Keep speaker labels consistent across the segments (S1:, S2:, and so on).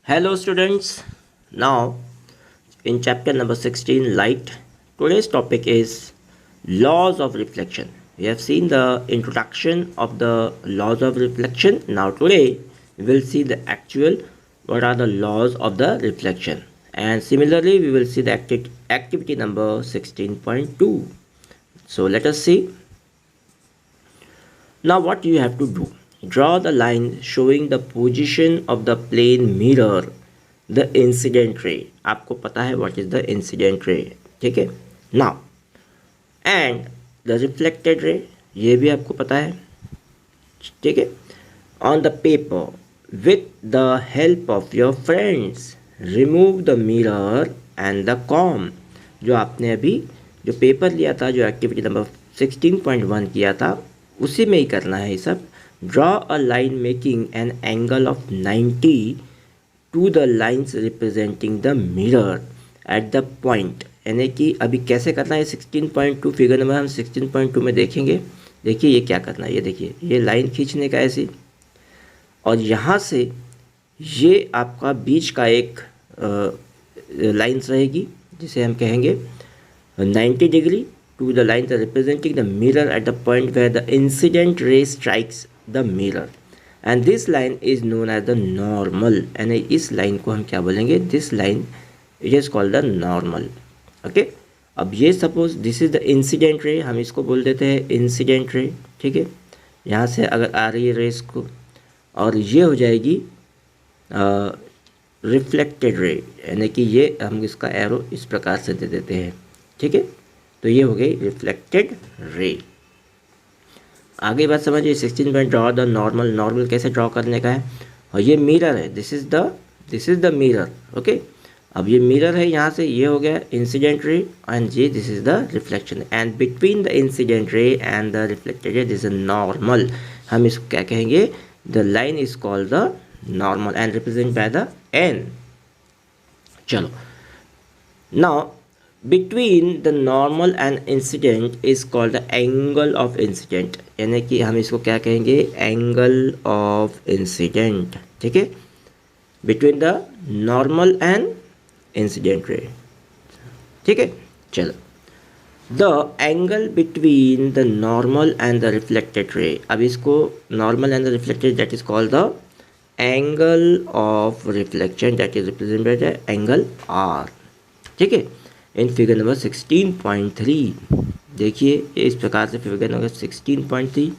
S1: Hello students. Now in chapter number 16 light, today's topic is laws of reflection. We have seen the introduction of the laws of reflection. Now today we will see the actual what are the laws of the reflection, and similarly we will see the activity number 16.2. So let us see. Now what you have to do, draw the line showing the position of the plane mirror the incident ray. आपको पता है what is the incident ray, ठीक है. Now and the reflected ray, ये भी आपको पता है, ठीक है. On the paper with the help of your friends remove the mirror and the comb. जो आपने अभी जो पेपर लिया था, जो एक्टिविटी नंबर 16.1 किया था, उसी में ही करना है ये सब. Draw a line making an angle of 90 to the lines representing the mirror at the point. यानी कि अभी कैसे करना है 16.2 फिगर नंबर हम 16.2 में देखेंगे. देखिए ये क्या करना है, ये देखिए ये लाइन खींचने का ऐसी, और यहाँ से ये आपका बीच का एक लाइन्स रहेगी जिसे हम कहेंगे 90 degree to the line representing the mirror at the point where the incident ray strikes the mirror, and this line is known as the normal. and इस लाइन को हम क्या बोलेंगे, this line it is called the normal. okay, अब ये suppose this is the incident रे, हम इसको बोल देते हैं इंसिडेंट रे, ठीक है. यहाँ से अगर आ रही है रेस को, और ये हो जाएगी रिफ्लेक्टेड रे, यानी कि ये हम इसका एरो इस प्रकार से दे देते हैं, ठीक है. तो ये हो गई रिफ्लेक्टेड रे. आगे बात समझिए 16 में ड्रॉ द नॉर्मल. नॉर्मल कैसे ड्रॉ करने का है, और ये मिरर है, this is the mirror. Okay, अब ये मिरर है, यहाँ से ये हो गया इंसिडेंट रे, एंड ये this is the reflection, and between the incident ray and the reflected ray this is normal. हम इसको क्या कहेंगे, the line is called the normal and represent by the N. चलो, now between the normal and incident is called the angle of incident. यानी कि हम इसको क्या कहेंगे, angle of incident, ठीक है. between the normal and incident ray, ठीक है. चलो, the angle between the normal and the reflected ray, अब इसको normal and the reflected, that is called the angle of reflection, that is represented by the angle R, ठीक है. In figure number 16.3 देखिए इस प्रकार से फिगर नंबर 16.3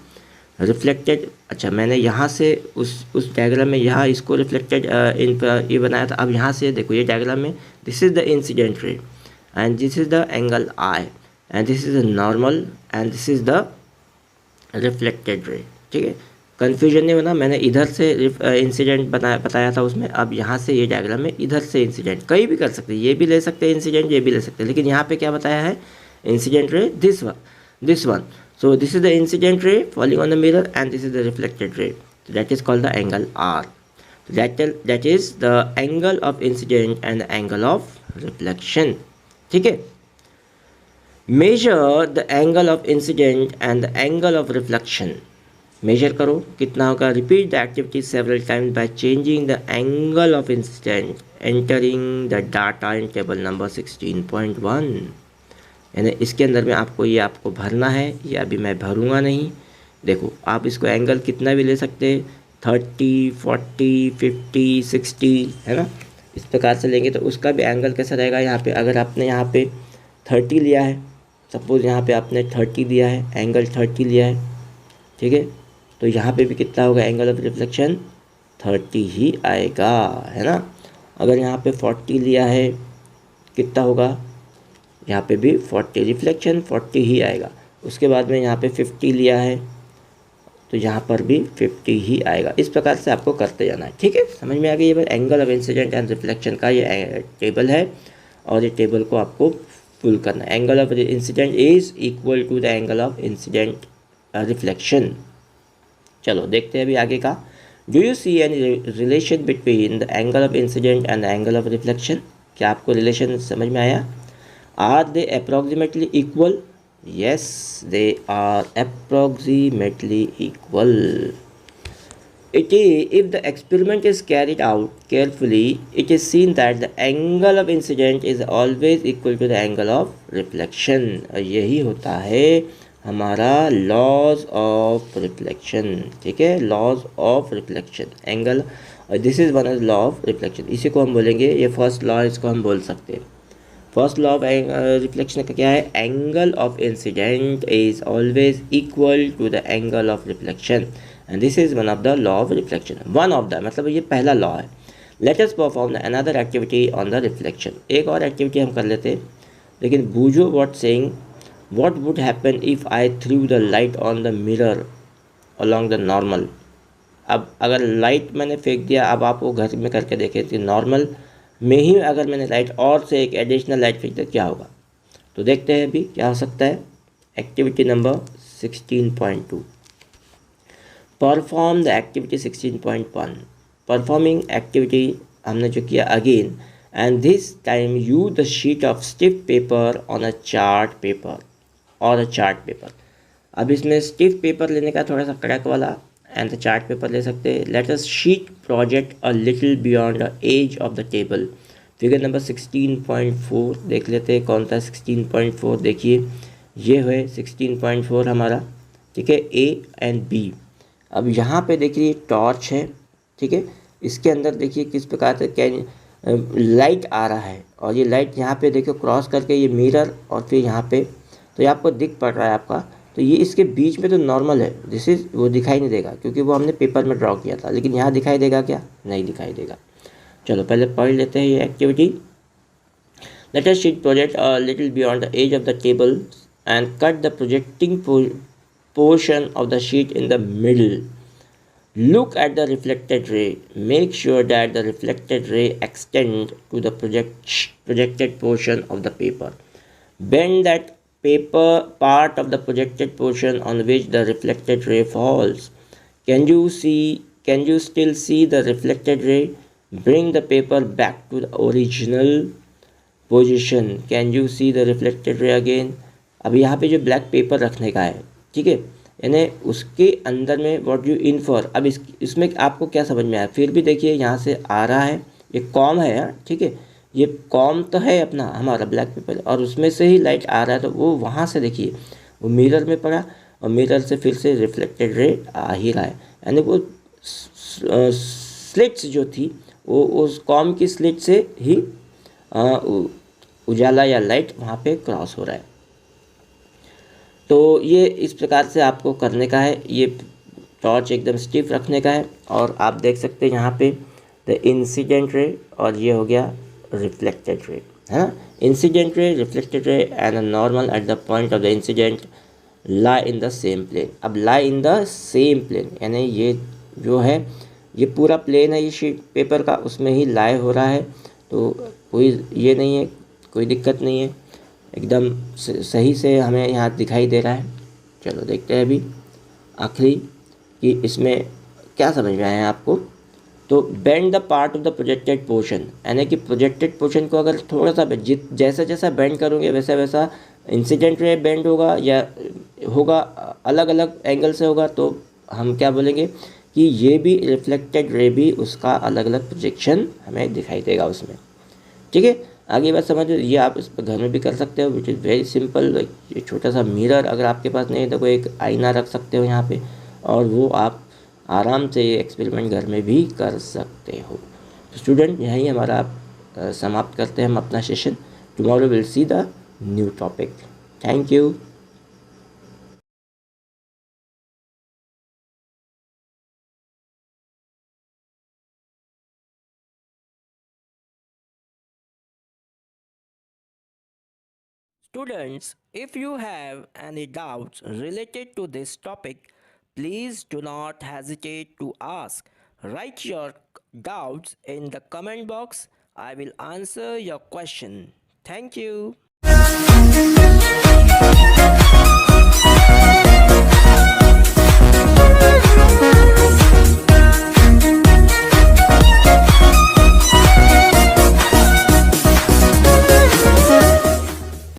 S1: रिफ्लेक्टेड. अच्छा, मैंने यहाँ से उस डायग्राम में यहाँ इसको रिफ्लेक्टेड इन पर ये बनाया था. अब यहाँ से देखो ये डायग्राम में this is the incident ray and this is the angle I and this is the normal and this is the reflected रे, ठीक है. कन्फ्यूजन नहीं होना, मैंने इधर से इंसिडेंट बताया था उसमें. अब यहाँ से ये डायग्राम में इधर से इंसिडेंट कहीं भी कर सकते हैं, ये भी ले सकते हैं इंसिडेंट, ये भी ले सकते हैं, लेकिन यहाँ पे क्या बताया है, incident ray this one. So this is the incident ray falling on the mirror and this is the reflected ray, that is called the angle R. That is the angle of incidence and the angle of reflection, ठीक है. Measure the angle of incidence and the angle of reflection. Measure करो कितना होगा. Repeat the activity several times by changing the angle of incidence entering the data in table number 16.1. यानी इसके अंदर में आपको भरना है, ये अभी मैं भरूंगा नहीं. देखो आप इसको एंगल कितना भी ले सकते हैं, 30, 40, 50, 60, है ना. इस प्रकार से लेंगे तो उसका भी एंगल कैसा रहेगा. यहाँ पे अगर आपने यहाँ पे 30 लिया है, सपोज यहाँ पे आपने 30 दिया है, एंगल 30 लिया है, ठीक है, तो यहाँ पे भी कितना होगा एंगल ऑफ रिफ्लेक्शन 30 ही आएगा, है ना. अगर यहाँ पे 40 लिया है कितना होगा, यहाँ पे भी 40 रिफ्लेक्शन 40 ही आएगा. उसके बाद में यहाँ पे 50 लिया है तो यहाँ पर भी 50 ही आएगा. इस प्रकार से आपको करते जाना है, ठीक है. समझ में आ गई. ये बात angle of incidence and reflection का ये टेबल है, और ये टेबल को आपको फुल करना है. Angle of incidence is equal to the angle of incidence reflection. चलो देखते हैं अभी आगे का. Do you see any relation between the angle of incidence and the angle of reflection. क्या आपको रिलेशन समझ में आया. Are they approximately equal. yes they are approximately equal. It is, if the experiment is carried out carefully, it is seen that the angle of incident is always equal to the angle of reflection. और यही होता है हमारा laws of reflection. ठीक है, laws of reflection angle, और this is one of law of reflection. इसी को हम बोलेंगे, ये फर्स्ट लॉ इसको हम बोल सकते हैं. फर्स्ट लॉ ऑफ रिफ्लेक्शन का क्या है? Angle of incidence is always equal to the angle of reflection, and this is one of the law of reflection. One of the मतलब ये पहला लॉ है. Let us perform another activity on the reflection. एक और activity हम कर लेते हैं, लेकिन Boojho what saying. What would happen if I through the light on the mirror along the normal. अब अगर लाइट मैंने फेंक दिया, अब आप वो घर में करके देखें तो नॉर्मल में ही अगर मैंने लाइट और से एक एडिशनल लाइट फेंक दिया क्या होगा. तो देखते हैं अभी क्या हो सकता है. Activity number 16.2. Perform the activity 16.1. Performing activity हमने जो किया again, and this time use the sheet of stiff paper on a chart paper और अ चार्ट पेपर. अब इसमें स्टिफ पेपर लेने का थोड़ा सा कड़क वाला, एंड द चार्ट पेपर ले सकते हैं. Let us sheet project a little beyond the edge of the table. Figure number 16.4 देख लेते हैं कौन सा 16.4. देखिए ये है 16.4 हमारा. ठीक है, ए एंड बी. अब यहाँ पे देखिए टॉर्च है. ठीक है, इसके अंदर देखिए किस प्रकार से कैन लाइट आ रहा है, और ये लाइट यहाँ पे देखो क्रॉस करके ये मिरर और फिर यहाँ पे, तो ये आपको दिख पड़ रहा है आपका. तो ये इसके बीच में तो नॉर्मल है, दिस इज वो दिखाई नहीं देगा क्योंकि वो हमने पेपर में ड्रॉ किया था. लेकिन यहाँ दिखाई देगा क्या? नहीं दिखाई देगा. चलो पहले पढ़ लेते हैं ये activity. Let us sheet project a little beyond the edge of the table and cut the projecting portion of the sheet in the middle. Look at the reflected ray. Make sure that the reflected ray extends to the projected portion of the paper. Bend that paper part of the projected portion on which the reflected ray falls. Can you still see the reflected ray? Bring the paper back to the original position. Can you see the reflected ray again? अब यहाँ पे जो black pepper रखने का है, ठीक है, यानी उसके अंदर में व्हाट यू इनफर. अब इसमें आपको क्या समझ में आया? फिर भी देखिए यहाँ से आ रहा है, ये कॉम है. ठीक है, ये कॉम तो है अपना हमारा ब्लैक पेपर, और उसमें से ही लाइट आ रहा है. तो वो वहाँ से देखिए वो मिरर में पड़ा, और मिरर से फिर से रिफ्लेक्टेड रे आ ही रहा है. यानी वो स्लिट्स जो थी वो उस कॉम की स्लिट से ही उजाला या लाइट वहाँ पे क्रॉस हो रहा है. तो ये इस प्रकार से आपको करने का है. ये टॉर्च एकदम स्टिफ रखने का है, और आप देख सकते हैं यहाँ पे द इंसिडेंट रे, और ये हो गया रिफ्लेक्टेड रे, है ना. Incident ray, reflected ray and normal at the point of the incident lie in the same plane. अब lie in the same plane यानी ये जो है ये पूरा प्लेन है ये शीट पेपर का, उसमें ही लाई हो रहा है. तो कोई ये नहीं है, कोई दिक्कत नहीं है, एकदम सही से हमें यहाँ दिखाई दे रहा है. चलो देखते हैं अभी आखिरी कि इसमें क्या समझ में आया है आपको. तो bend the part of the projected portion, यानी कि प्रोजेक्टेड पोर्शन को अगर थोड़ा सा जैसा जैसा बेंड करोगे वैसा वैसा इंसिडेंट रे बेंड होगा, या होगा अलग अलग एंगल से होगा. तो हम क्या बोलेंगे कि ये भी रिफ्लेक्टेड रे भी उसका अलग अलग प्रोजेक्शन हमें दिखाई देगा उसमें. ठीक है, आगे बात समझो. ये आप इस पर घर में भी कर सकते हो, विच इज़ वेरी सिंपल. ये छोटा सा मिरर अगर आपके पास नहीं है तो कोई एक आईना रख सकते हो यहाँ पे, और वो आप आराम से ये एक्सपेरिमेंट घर में भी कर सकते हो. तो स्टूडेंट यहीं हमारा समाप्त करते हैं हम अपना session. Tomorrow will see the new topic. Thank you. Students, if you have any doubts related to this topic, please do not hesitate to ask. Write your doubts in the comment box. I will answer your question. Thank you.